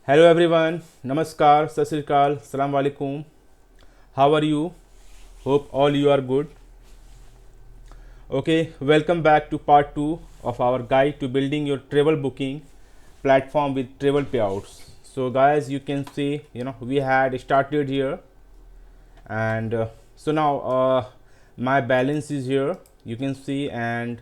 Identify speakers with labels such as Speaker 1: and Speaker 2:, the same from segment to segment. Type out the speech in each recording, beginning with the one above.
Speaker 1: Hello everyone, Namaskar, Sat Sri Akal, Salam Alaikum. How are you? Hope all you are good. Okay, welcome back to part 2 of our guide to building your travel booking platform with travel payouts. So guys, you can see, we had started here and so now my balance is here. You can see and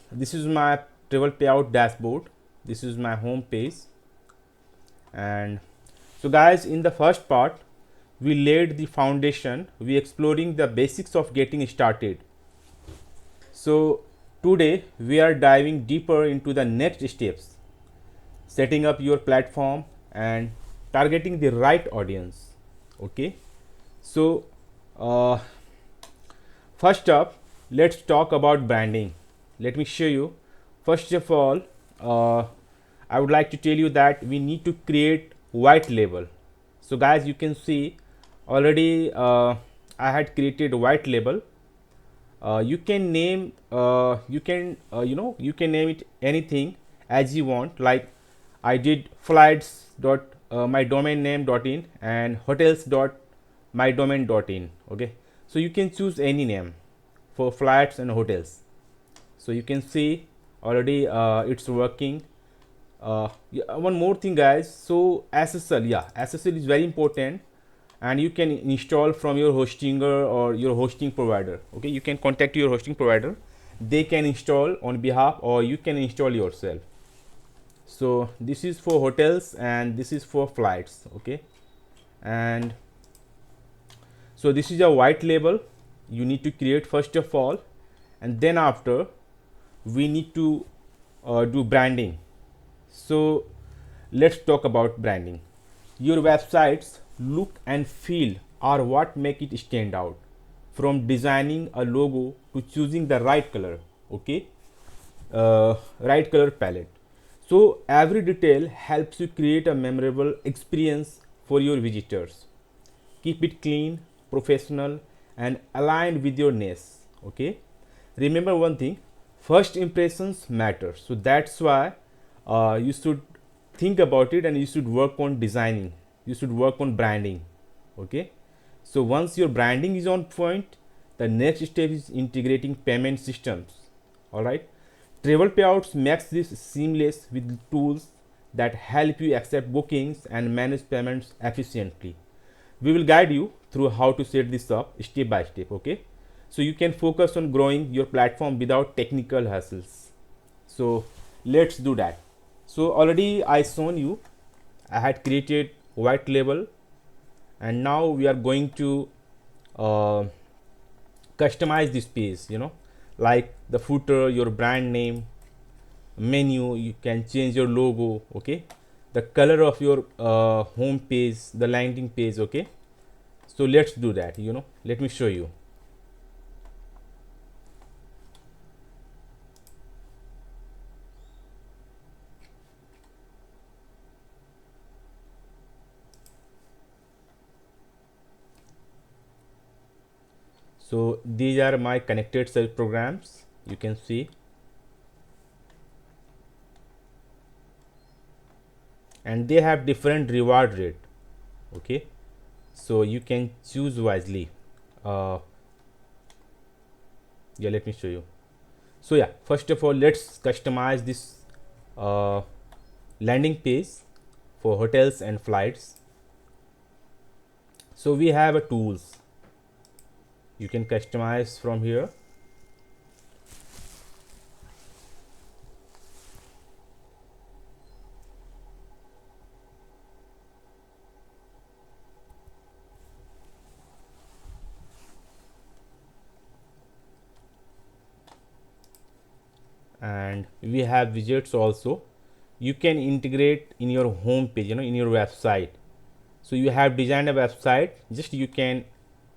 Speaker 1: this is my travel payout dashboard. This is my home page and so guys, in the first part we laid the foundation, we exploring the basics of getting started. So today we are diving deeper into the next steps, setting up your platform and targeting the right audience. Okay, so uh, first up, let's talk about branding. Let me show you. First of all, I would like to tell you that we need to create white label. So guys, you can see already I had created white label. You can name you can name it anything as you want. Like I did flights dot my domain name dot in and hotels dot my domain dot in. Okay, so you can choose any name for flights and hotels. So you can see already it's working. Yeah, one more thing guys, so SSL, yeah, SSL is very important and you can install from your hosting or your hosting provider. Okay, you can contact your hosting provider, they can install on behalf or you can install yourself. So this is for hotels and this is for flights. Okay, and so this is a white label you need to create first of all, and then after we need to do branding. So let's talk about branding. Your website's look and feel are what make it stand out. From designing a logo to choosing the right color, okay, right color palette. So every detail helps you create a memorable experience for your visitors. Keep it clean, professional, and aligned with your niche. Okay. Remember one thing: first impressions matter. So that's why you should think about it and you should work on designing. You should work on branding. Okay. So once your branding is on point, the next step is integrating payment systems. All right. Travel payouts makes this seamless with tools that help you accept bookings and manage payments efficiently. We will guide you through how to set this up step by step. Okay, so you can focus on growing your platform without technical hassles. So let's do that. So already I shown you, I had created white label and now we are going to uh, customize this page, like the footer, your brand name, menu, you can change your logo. Okay, the color of your home page, the landing page. Okay, so let's do that. Let me show you. So these are my connected search programs, you can see, and they have different reward rate. Okay, so you can choose wisely. uh, yeah, let me show you. So yeah, first of all, let's customize this uh, landing page for hotels and flights. So we have a tools, you can customize from here. And we have widgets also, you can integrate in your home page, in your website. So you have designed a website, just you can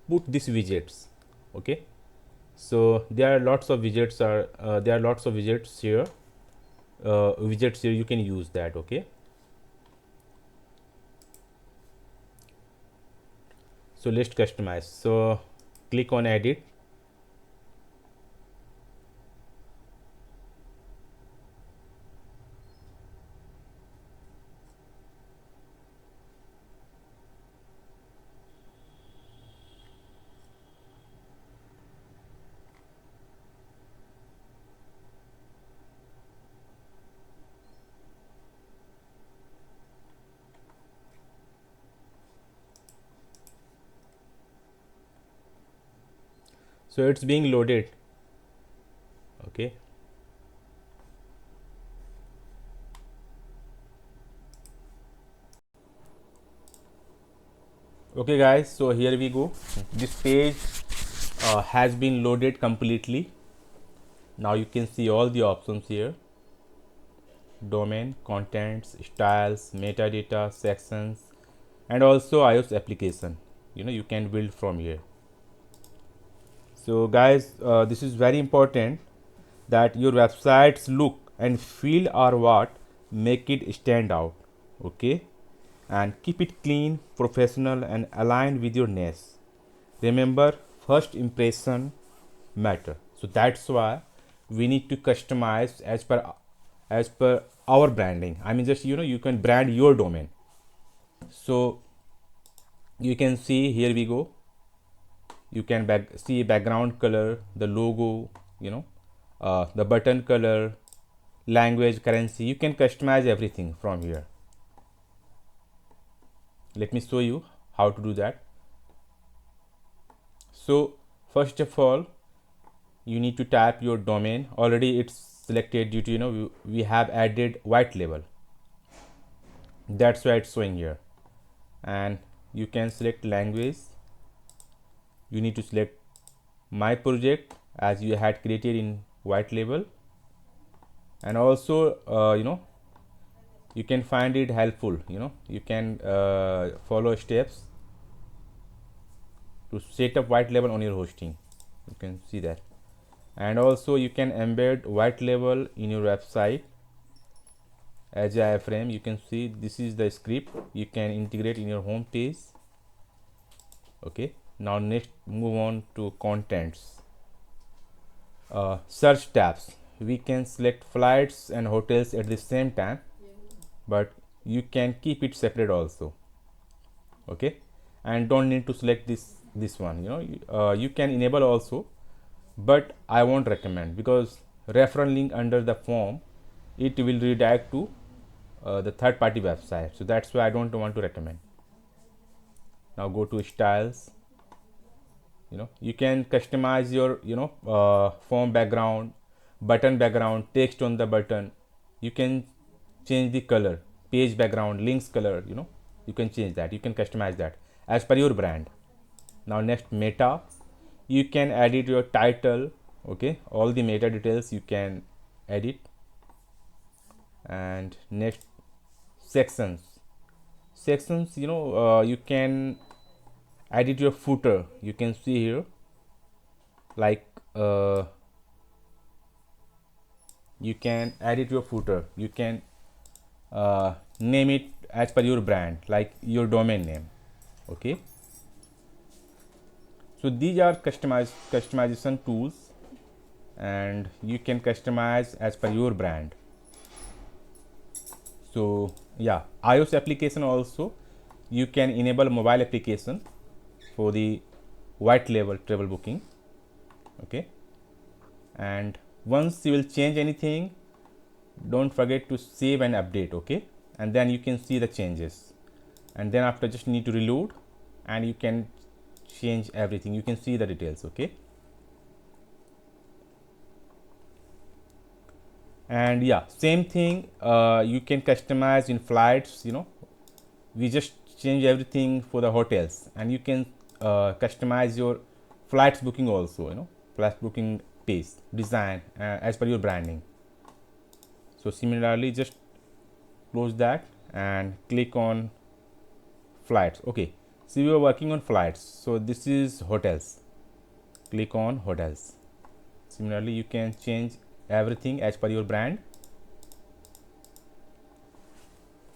Speaker 1: put these widgets. Okay, so there are lots of widgets are there are lots of widgets here, you can use that. Okay, so let's customize. So click on edit. So it's being loaded. Okay. Okay guys, so here we go. This page has been loaded completely. Now you can see all the options here: domain, contents, styles, metadata, sections, and also iOS application. You can build from here. So guys, this is very important that your website's look and feel are what make it stand out. Okay, and keep it clean, professional, and aligned with your niche. Remember, first impression matter. So that's why we need to customize as per our branding. I mean, just you can brand your domain. So you can see here we go. You can see background color, the logo, the button color, language, currency. You can customize everything from here. Let me show you how to do that. So first of all, you need to type your domain. Already it's selected due to we have added white label. That's why it's showing here. And you can select language. You need to select my project as you had created in white label. And also you can find it helpful. You can follow steps to set up white label on your hosting. You can see that. And also you can embed white label in your website as a iframe. You can see this is the script you can integrate in your home page. Okay, now next move on to contents. Search tabs. We can select flights and hotels at the same time, but you can keep it separate also. Okay, and don't need to select this one. You can enable also, but I won't recommend because referral link under the form, it will redirect to the third party website. So that's why I don't want to recommend. Now go to styles. You can customize your form background, button background, text on the button. You can change the color, page background, links color. You can change that. You can customize that as per your brand. Now next, meta. You can edit your title. Okay, all the meta details you can edit. And next, sections. You can edit your footer. You can see here, like you can edit your footer. You can name it as per your brand, like your domain name. Okay, so these are customization tools, and you can customize as per your brand. So yeah, iOS application also, you can enable mobile application for the white label travel booking. Okay, and once you will change anything, don't forget to save and update. Okay, and then you can see the changes, and then after just need to reload and you can change everything. You can see the details. Okay, and yeah, same thing you can customize in flights. We just change everything for the hotels, and you can customize your flights booking also. Flight booking page design as per your branding. So similarly, just close that and click on flights. Okay, so we are working on flights, so this is hotels. Click on hotels. Similarly, you can change everything as per your brand.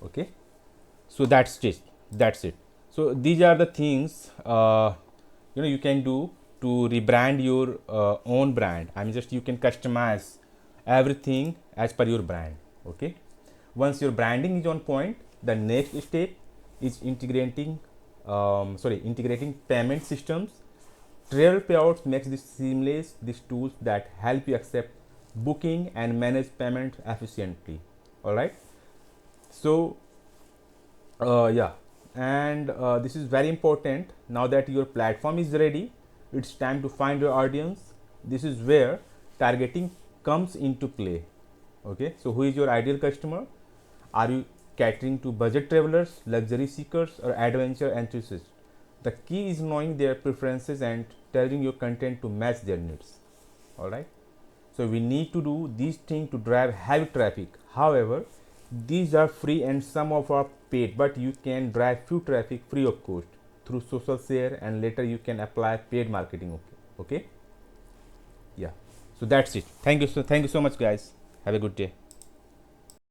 Speaker 1: Okay, so that's it. So these are the things you can do to rebrand your own brand. I mean, just you can customize everything as per your brand. Okay, once your branding is on point, the next step is integrating payment systems. Travel payouts makes this seamless. These tools that help you accept booking and manage payment efficiently. All right, so yeah, and this is very important. Now that your platform is ready, it's time to find your audience. This is where targeting comes into play. Okay, so who is your ideal customer? Are you catering to budget travelers, luxury seekers, or adventure enthusiasts? The key is knowing their preferences and tailoring your content to match their needs. All right. So we need to do these things to drive heavy traffic. However, these are free and some of are paid, but you can drive few traffic free of cost through social share, and later you can apply paid marketing. Okay. Okay. Yeah. So that's it. Thank you so much, guys. Have a good day.